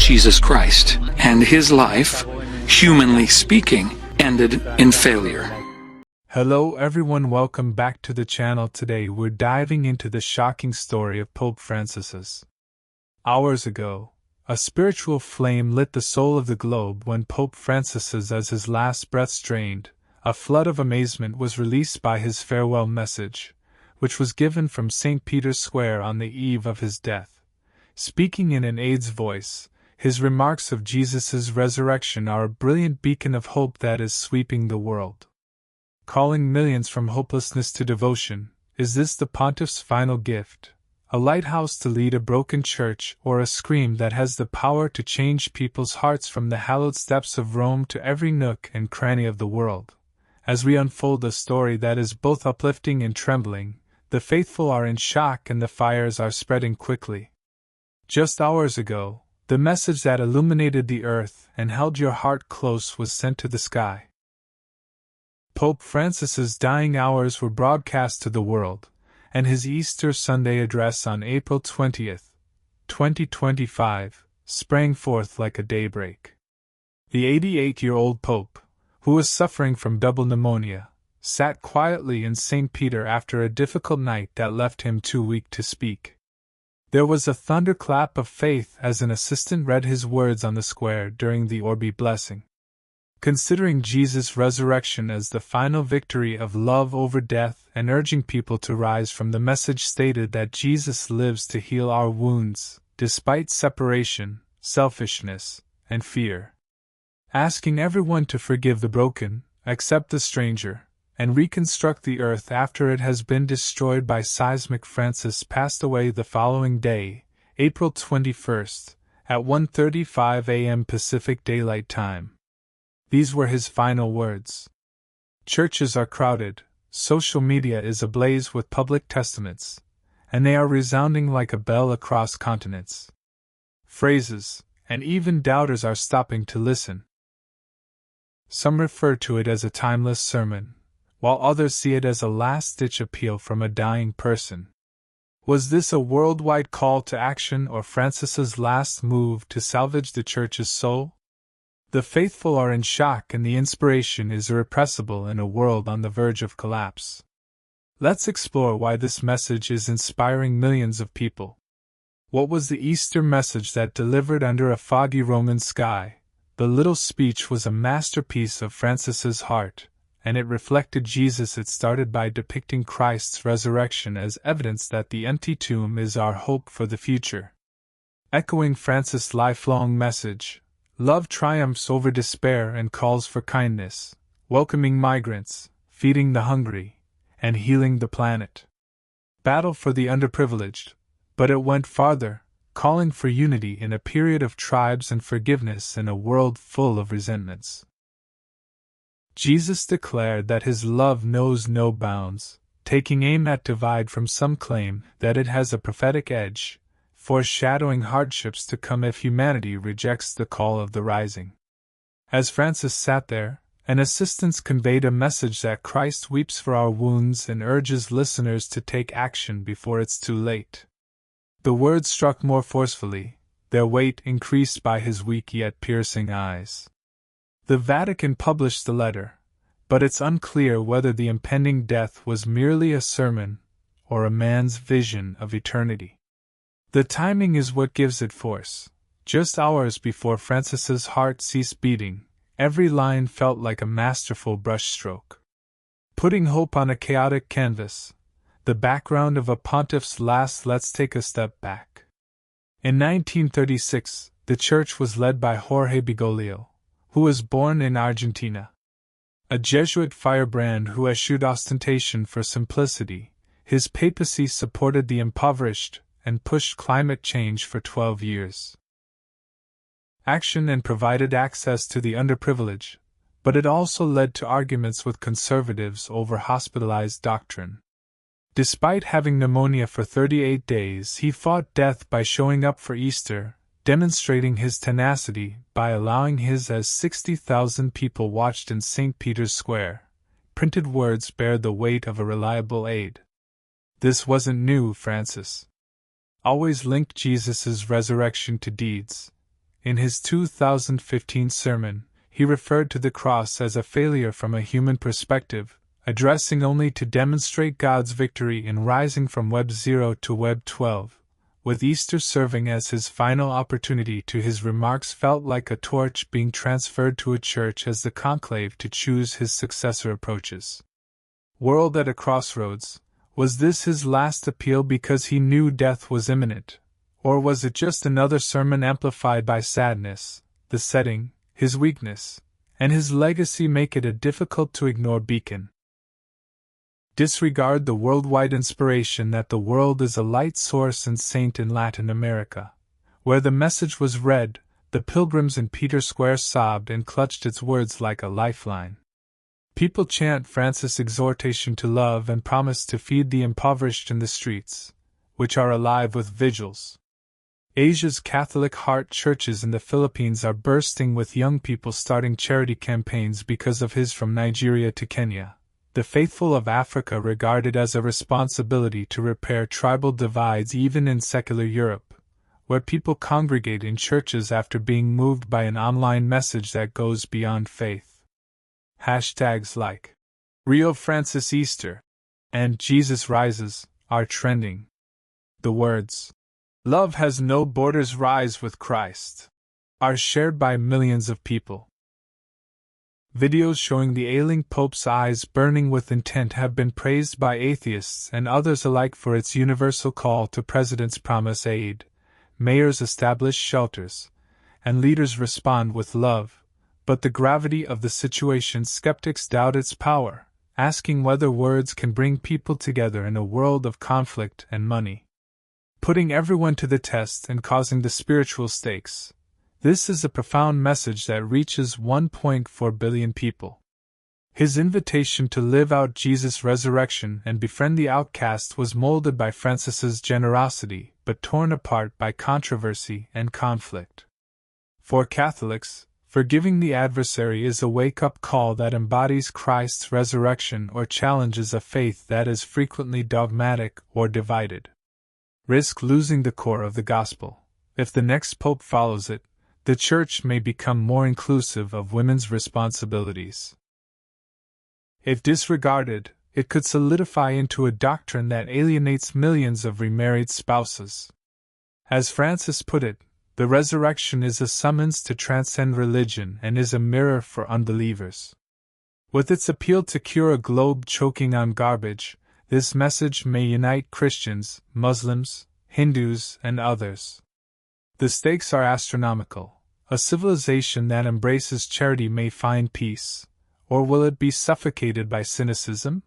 Jesus Christ, and his life, humanly speaking, ended in failure. Hello everyone, welcome back to the channel. Today we're diving into the shocking story of Pope Francis's. Hours ago, a spiritual flame lit the soul of the globe when Pope Francis, as his last breaths drained, a flood of amazement was released by his farewell message, which was given from St. Peter's Square on the eve of his death. Speaking in an aide's voice, his remarks of Jesus' resurrection are a brilliant beacon of hope that is sweeping the world. Calling millions from hopelessness to devotion, is this the pontiff's final gift? A lighthouse to lead a broken church, or a scream that has the power to change people's hearts from the hallowed steps of Rome to every nook and cranny of the world? As we unfold a story that is both uplifting and trembling, the faithful are in shock and the fires are spreading quickly. Just hours ago, the message that illuminated the earth and held your heart close was sent to the sky. Pope Francis's dying hours were broadcast to the world, and his Easter Sunday address on April 20th, 2025, sprang forth like a daybreak. The 88-year-old Pope, who was suffering from double pneumonia, sat quietly in St. Peter after a difficult night that left him too weak to speak. There was a thunderclap of faith as an assistant read his words on the square during the Orbi blessing. Considering Jesus' resurrection as the final victory of love over death and urging people to rise from, the message stated that Jesus lives to heal our wounds, despite separation, selfishness, and fear. Asking everyone to forgive the broken, accept the stranger, and reconstruct the earth after it has been destroyed by seismic. Francis passed away the following day, April 21st, at 1:35 a.m. Pacific Daylight Time. These were his final words. Churches are crowded, social media is ablaze with public testaments, and they are resounding like a bell across continents. Phrases, and even doubters are stopping to listen. Some refer to it as a timeless sermon, while others see it as a last-ditch appeal from a dying person. Was this a worldwide call to action or Francis's last move to salvage the Church's soul? The faithful are in shock and the inspiration is irrepressible in a world on the verge of collapse. Let's explore why this message is inspiring millions of people. What was the Easter message that delivered under a foggy Roman sky? The little speech was a masterpiece of Francis's heart, and it reflected Jesus. It started by depicting Christ's resurrection as evidence that the empty tomb is our hope for the future. Echoing Francis' lifelong message, love triumphs over despair and calls for kindness, welcoming migrants, feeding the hungry, and healing the planet. Battle for the underprivileged, but it went farther, calling for unity in a period of tribes and forgiveness in a world full of resentments. Jesus declared that his love knows no bounds, taking aim at divide. From some claim that it has a prophetic edge, foreshadowing hardships to come if humanity rejects the call of the rising. As Francis sat there, an assistant conveyed a message that Christ weeps for our wounds and urges listeners to take action before it's too late. The words struck more forcefully, their weight increased by his weak yet piercing eyes. The Vatican published the letter, but it's unclear whether the impending death was merely a sermon or a man's vision of eternity. The timing is what gives it force. Just hours before Francis's heart ceased beating, every line felt like a masterful brushstroke. Putting hope on a chaotic canvas, the background of a pontiff's last. Let's take a step back. In 1936, the church was led by Jorge Bergoglio, who was born in Argentina. A Jesuit firebrand who eschewed ostentation for simplicity, his papacy supported the impoverished and pushed climate change for 12 years. Action and provided access to the underprivileged, but it also led to arguments with conservatives over hospitalized doctrine. Despite having pneumonia for 38 days, he fought death by showing up for Easter, demonstrating his tenacity by allowing his as 60,000 people watched in St. Peter's Square. Printed words bear the weight of a reliable aid. This wasn't new. Francis always linked Jesus' resurrection to deeds. In his 2015 sermon, he referred to the cross as a failure from a human perspective, addressing only to demonstrate God's victory in rising from Web 0 to Web 12. With Easter serving as his final opportunity, his remarks felt like a torch being transferred to a church as the conclave to choose his successor approaches. World at a crossroads, was this his last appeal because he knew death was imminent? Or was it just another sermon amplified by sadness, the setting, his weakness, and his legacy make it a difficult-to-ignore beacon? Disregard the worldwide inspiration that the world is a light source and saint in Latin America. Where the message was read, the pilgrims in Peter Square sobbed and clutched its words like a lifeline. People chant Francis' exhortation to love and promise to feed the impoverished in the streets, which are alive with vigils. Asia's Catholic heart churches in the Philippines are bursting with young people starting charity campaigns because of his From Nigeria to Kenya. The faithful of Africa regarded as a responsibility to repair tribal divides even in secular Europe, where people congregate in churches after being moved by an online message that goes beyond faith. Hashtags like Rio Francis Easter and Jesus Rises are trending. The words, "Love has no borders, rise with Christ," are shared by millions of people. Videos showing the ailing Pope's eyes burning with intent have been praised by atheists and others alike for its universal call to presidents promise aid, mayors establish shelters, and leaders respond with love. But the gravity of the situation, skeptics doubt its power, asking whether words can bring people together in a world of conflict and money. Putting everyone to the test and causing the spiritual stakes. This is a profound message that reaches 1.4 billion people. His invitation to live out Jesus' resurrection and befriend the outcast was molded by Francis's generosity, but torn apart by controversy and conflict. For Catholics, forgiving the adversary is a wake-up call that embodies Christ's resurrection or challenges a faith that is frequently dogmatic or divided. Risk losing the core of the gospel. If the next pope follows it, the Church may become more inclusive of women's responsibilities. If disregarded, it could solidify into a doctrine that alienates millions of remarried spouses. As Francis put it, the resurrection is a summons to transcend religion and is a mirror for unbelievers. With its appeal to cure a globe choking on garbage, this message may unite Christians, Muslims, Hindus, and others. The stakes are astronomical. A civilization that embraces charity may find peace, or will it be suffocated by cynicism?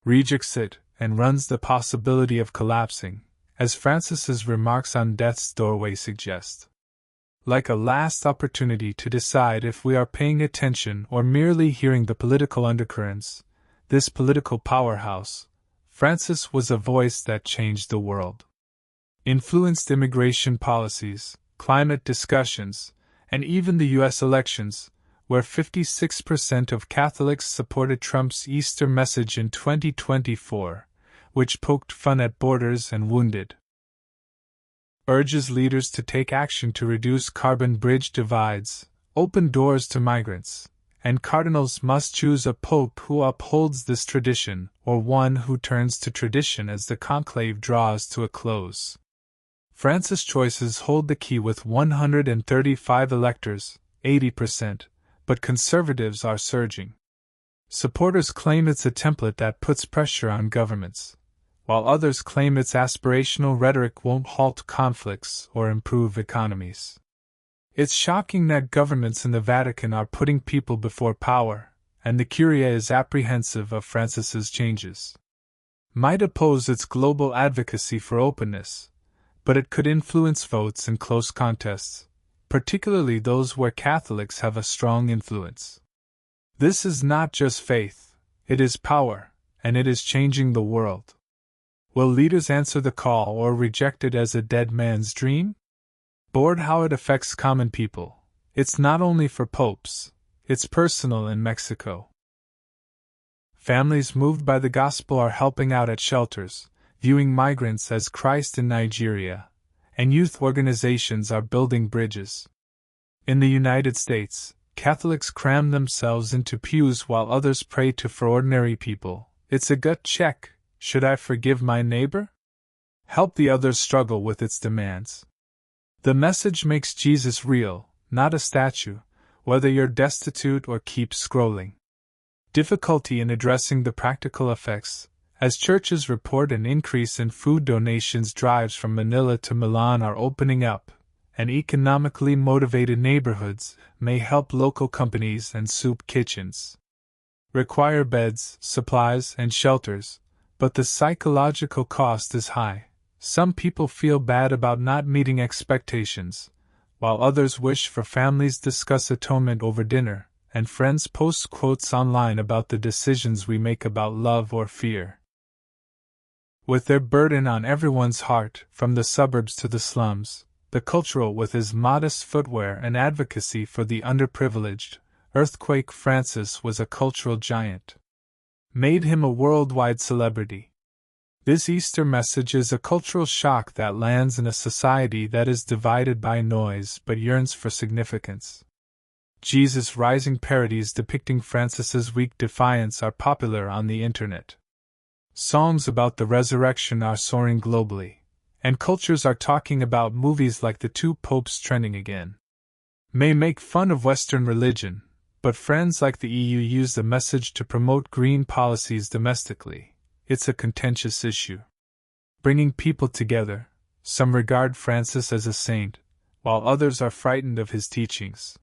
Rejects it, and runs the possibility of collapsing, as Francis's remarks on death's doorway suggest. Like a last opportunity to decide if we are paying attention or merely hearing the political undercurrents, this political powerhouse, Francis was a voice that changed the world. Influenced immigration policies, climate discussions, and even the U.S. elections, where 56% of Catholics supported Trump's Easter message in 2024, which poked fun at borders and wounded. Urges leaders to take action to reduce carbon bridge divides, open doors to migrants, and cardinals must choose a pope who upholds this tradition or one who turns to tradition as the conclave draws to a close. Francis' choices hold the key with 135 electors, 80%, but conservatives are surging. Supporters claim it's a template that puts pressure on governments, while others claim its aspirational rhetoric won't halt conflicts or improve economies. It's shocking that governments in the Vatican are putting people before power, and the Curia is apprehensive of Francis's changes. Might oppose its global advocacy for openness, but it could influence votes in close contests, particularly those where Catholics have a strong influence. This is not just faith, it is power, and it is changing the world. Will leaders answer the call or reject it as a dead man's dream? Bored how it affects common people. It's not only for popes, it's personal in Mexico. Families moved by the gospel are helping out at shelters, viewing migrants as Christ in Nigeria, and youth organizations are building bridges. In the United States, Catholics cram themselves into pews while others pray for ordinary people. It's a gut check. Should I forgive my neighbor? Help the others struggle with its demands. The message makes Jesus real, not a statue, whether you're destitute or keep scrolling. Difficulty in addressing the practical effects. As churches report an increase in food donations, drives from Manila to Milan are opening up, and economically motivated neighborhoods may help local companies and soup kitchens. Require beds, supplies, and shelters, but the psychological cost is high. Some people feel bad about not meeting expectations, while others wish for families discuss atonement over dinner, and friends post quotes online about the decisions we make about love or fear. With their burden on everyone's heart, from the suburbs to the slums, the cultural with his modest footwear and advocacy for the underprivileged, Earthquake Francis was a cultural giant. Made him a worldwide celebrity. This Easter message is a cultural shock that lands in a society that is divided by noise but yearns for significance. Jesus' rising parodies depicting Francis's weak defiance are popular on the internet. Songs about the resurrection are soaring globally, and cultures are talking about movies like The Two Popes trending again. May make fun of Western religion, but friends like the EU use the message to promote green policies domestically. It's a contentious issue. Bringing people together, some regard Francis as a saint, while others are frightened of his teachings.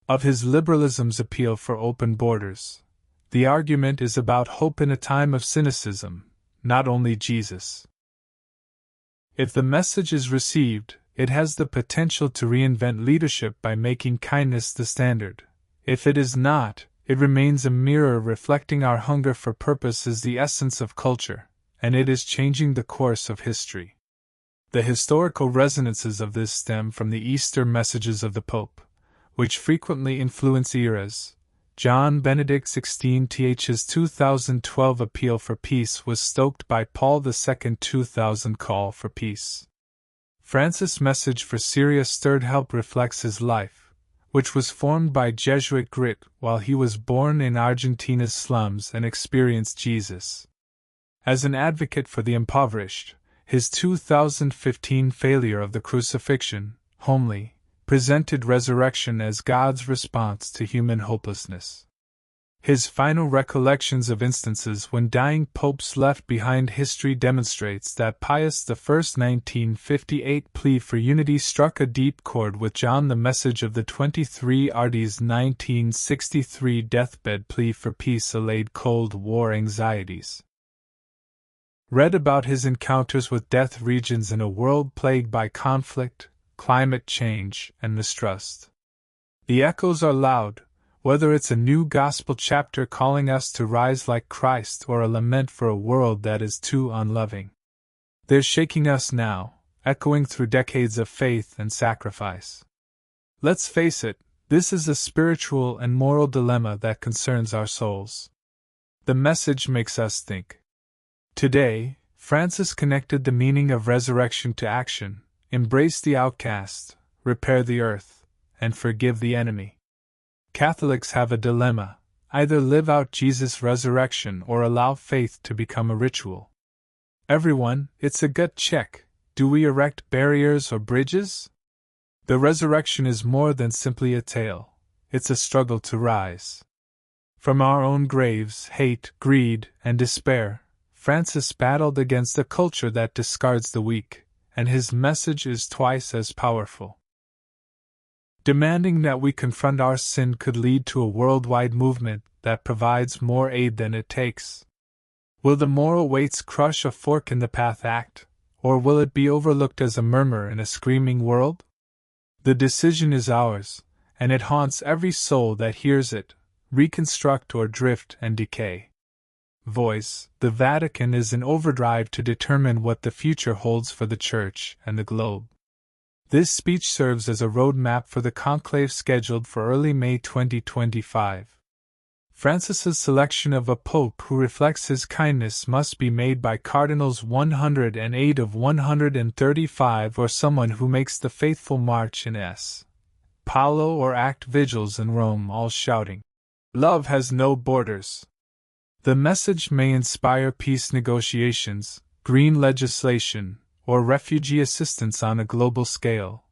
Of his liberalism's appeal for open borders. The argument is about hope in a time of cynicism, not only Jesus. If the message is received, it has the potential to reinvent leadership by making kindness the standard. If it is not, it remains a mirror reflecting our hunger for purpose is the essence of culture, and it is changing the course of history. The historical resonances of this stem from the Easter messages of the Pope, which frequently influence eras. John Benedict XVI's 2012 appeal for peace was stoked by Paul II's 2000 call for peace. Francis' message for Syria stirred help reflects his life, which was formed by Jesuit grit while he was born in Argentina's slums and experienced Jesus. As an advocate for the impoverished, his 2015 failure of the crucifixion, homely, presented resurrection as God's response to human hopelessness. His final recollections of instances when dying popes left behind history demonstrates that Pius I's 1958 plea for unity struck a deep chord with John. The message of the 23rds 1963 deathbed plea for peace allayed Cold War anxieties. Read about his encounters with death regions in a world plagued by conflict, climate change, and mistrust. The echoes are loud, whether it's a new gospel chapter calling us to rise like Christ or a lament for a world that is too unloving. They're shaking us now, echoing through decades of faith and sacrifice. Let's face it, this is a spiritual and moral dilemma that concerns our souls. The message makes us think. Today, Francis connected the meaning of resurrection to action. Embrace the outcast, repair the earth, and forgive the enemy. Catholics have a dilemma: either live out Jesus' resurrection or allow faith to become a ritual. Everyone, it's a gut check. Do we erect barriers or bridges? The resurrection is more than simply a tale. It's a struggle to rise. From our own graves, hate, greed, and despair, Francis battled against a culture that discards the weak, and his message is twice as powerful. Demanding that we confront our sin could lead to a worldwide movement that provides more aid than it takes. Will the moral weights crush a fork in the path act, or will it be overlooked as a murmur in a screaming world? The decision is ours, and it haunts every soul that hears it, reconstruct or drift and decay. Voice: the Vatican is in overdrive to determine what the future holds for the Church and the globe. This speech serves as a roadmap for the conclave scheduled for early May 2025. Francis's selection of a pope who reflects his kindness must be made by Cardinals 108 of 135 or someone who makes the faithful march in S. Paolo or act vigils in Rome, all shouting, "Love has no borders." The message may inspire peace negotiations, green legislation, or refugee assistance on a global scale,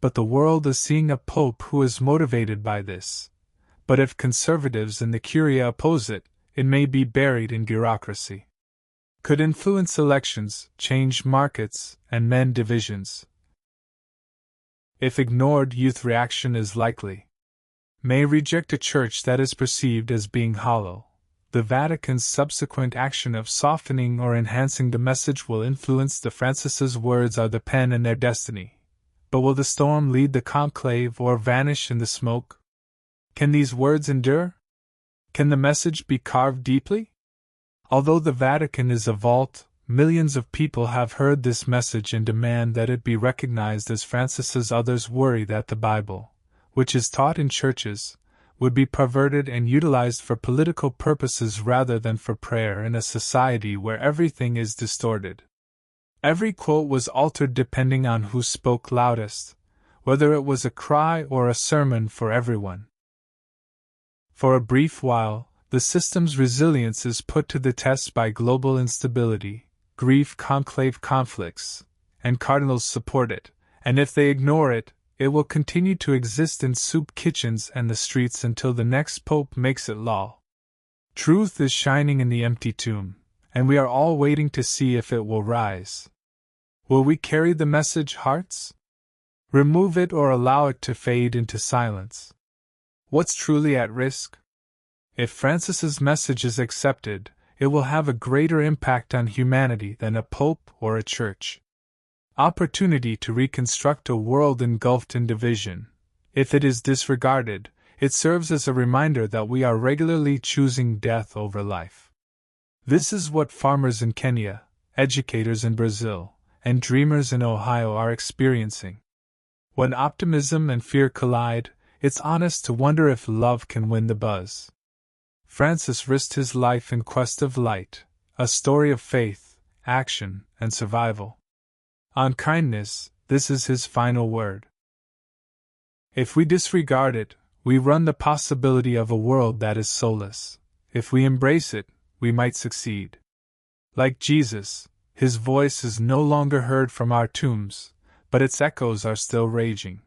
but the world is seeing a pope who is motivated by this. But if conservatives and the Curia oppose it, it may be buried in bureaucracy. Could influence elections, change markets, and mend divisions. If ignored, youth reaction is likely. May reject a church that is perceived as being hollow. The Vatican's subsequent action of softening or enhancing the message will influence the Francis's words are the pen and their destiny. But will the storm lead the conclave or vanish in the smoke? Can these words endure? Can the message be carved deeply? Although the Vatican is a vault, millions of people have heard this message and demand that it be recognized as Francis's. Others worry that the Bible, which is taught in churches, would be perverted and utilized for political purposes rather than for prayer in a society where everything is distorted. Every quote was altered depending on who spoke loudest, whether it was a cry or a sermon for everyone. For a brief while, the system's resilience is put to the test by global instability, grief, conclave conflicts, and cardinals support it, and if they ignore it, it will continue to exist in soup kitchens and the streets until the next pope makes it law. Truth is shining in the empty tomb, and we are all waiting to see if it will rise. Will we carry the message, hearts? Remove it or allow it to fade into silence? What's truly at risk? If Francis's message is accepted, it will have a greater impact on humanity than a pope or a church. Opportunity to reconstruct a world engulfed in division. If it is disregarded, it serves as a reminder that we are regularly choosing death over life. This is what farmers in Kenya, educators in Brazil, and dreamers in Ohio are experiencing. When optimism and fear collide, it's honest to wonder if love can win the buzz. Francis risked his life in quest of light, a story of faith, action, and survival. On kindness, this is his final word. If we disregard it, we run the possibility of a world that is soulless. If we embrace it, we might succeed. Like Jesus, his voice is no longer heard from our tombs, but its echoes are still raging.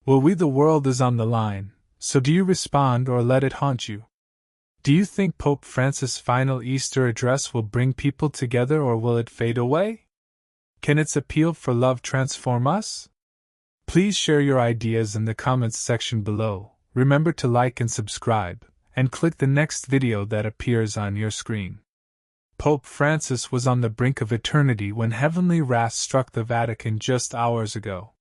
Will we? The world is on the line, so do you respond or let it haunt you? Do you think Pope Francis' final Easter address will bring people together or will it fade away? Can its appeal for love transform us? Please share your ideas in the comments section below. Remember to like and subscribe, and click the next video that appears on your screen. Pope Francis was on the brink of eternity when heavenly wrath struck the Vatican just hours ago.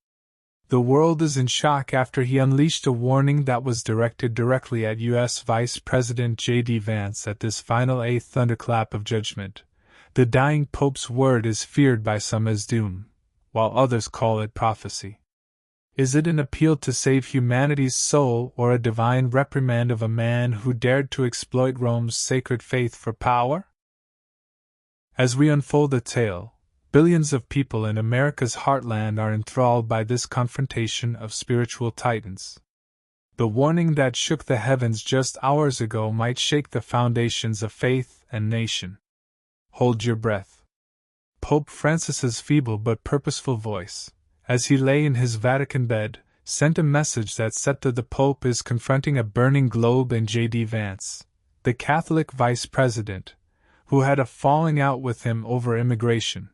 The world is in shock after he unleashed a warning that was directed directly at U.S. Vice President J.D. Vance at this final eighth thunderclap of judgment. The dying Pope's word is feared by some as doom, while others call it prophecy. Is it an appeal to save humanity's soul or a divine reprimand of a man who dared to exploit Rome's sacred faith for power? As we unfold the tale, billions of people in America's heartland are enthralled by this confrontation of spiritual titans. The warning that shook the heavens just hours ago might shake the foundations of faith and nation. Hold your breath. Pope Francis's feeble but purposeful voice, as he lay in his Vatican bed, sent a message that said that the Pope is confronting a burning globe and J.D. Vance, the Catholic vice president, who had a falling out with him over immigration.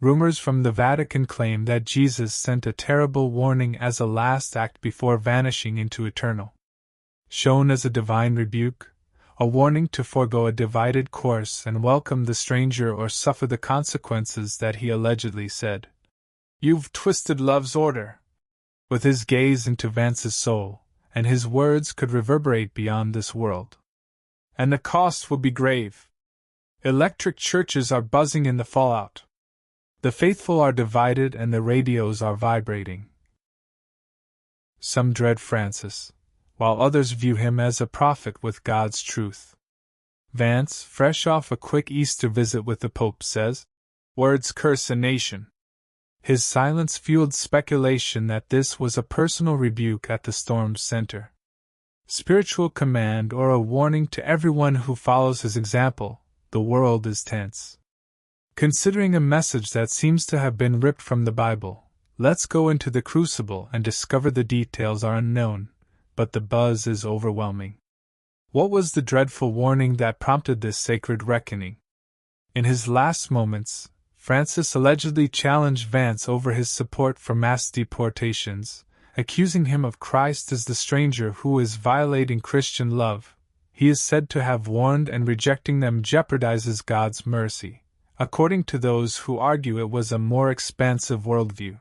Rumors from the Vatican claim that Jesus sent a terrible warning as a last act before vanishing into eternal. Shown as a divine rebuke, a warning to forego a divided course and welcome the stranger or suffer the consequences that he allegedly said. "You've twisted love's order," with his gaze into Vance's soul, and his words could reverberate beyond this world. And the cost will be grave. Electric churches are buzzing in the fallout. The faithful are divided and the radios are vibrating. Some dread Francis, while others view him as a prophet with God's truth. Vance, fresh off a quick Easter visit with the Pope, says, "Words curse a nation. His silence fueled speculation that this was a personal rebuke at the storm's center. Spiritual command or a warning to everyone who follows his example: the world is tense. Considering a message that seems to have been ripped from the Bible, let's go into the crucible and discover the details are unknown, but the buzz is overwhelming. What was the dreadful warning that prompted this sacred reckoning? In his last moments, Francis allegedly challenged Vance over his support for mass deportations, accusing him of Christ as the stranger who is violating Christian love. He is said to have warned and rejecting them jeopardizes God's mercy, according to those who argue it was a more expansive worldview.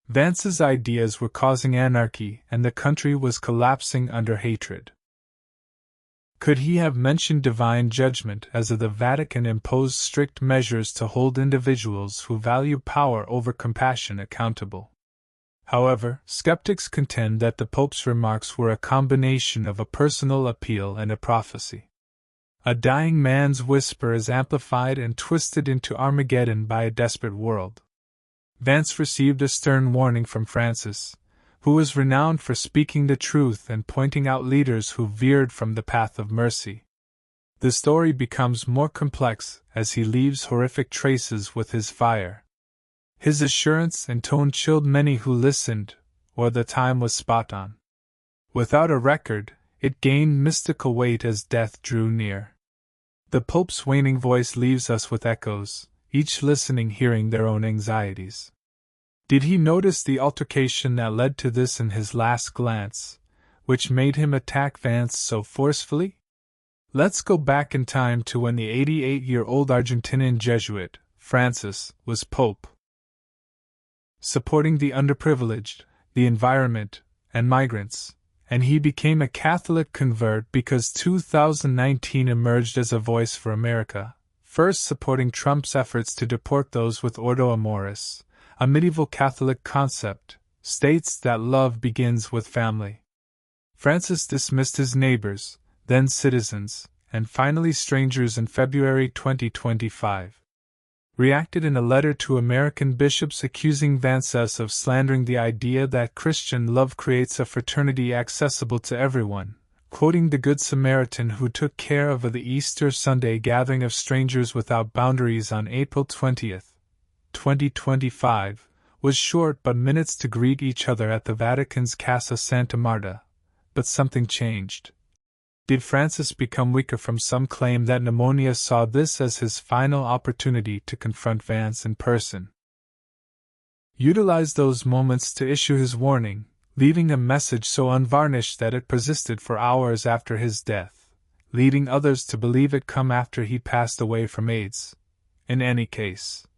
Vance's ideas were causing anarchy and the country was collapsing under hatred. Could he have mentioned divine judgment as the Vatican imposed strict measures to hold individuals who value power over compassion accountable? However, skeptics contend that the Pope's remarks were a combination of a personal appeal and a prophecy. A dying man's whisper is amplified and twisted into Armageddon by a desperate world. Vance received a stern warning from Francis, who was renowned for speaking the truth and pointing out leaders who veered from the path of mercy. The story becomes more complex as he leaves horrific traces with his fire. His assurance and tone chilled many who listened, or the time was spot on. Without a record, it gained mystical weight as death drew near. The Pope's waning voice leaves us with echoes, each listening hearing their own anxieties. Did he notice the altercation that led to this in his last glance, which made him attack Vance so forcefully? Let's go back in time to when the 88-year-old Argentinian Jesuit, Francis, was Pope. Supporting the underprivileged, the environment, and migrants, and he became a Catholic convert because 2019 emerged as a voice for America, first supporting Trump's efforts to deport those with Ordo Amoris, a medieval Catholic concept, states that love begins with family. Francis dismissed his neighbors, then citizens, and finally strangers in February 2025. Reacted in a letter to American bishops accusing Vance of slandering the idea that Christian love creates a fraternity accessible to everyone, quoting the Good Samaritan who took care of the Easter Sunday gathering of strangers without boundaries on April 20, 2025, was short but minutes to greet each other at the Vatican's Casa Santa Marta. But something changed. Did Francis become weaker from some claim that pneumonia saw this as his final opportunity to confront Vance in person? Utilized those moments to issue his warning, leaving a message so unvarnished that it persisted for hours after his death, leading others to believe it come after he passed away from AIDS. In any case,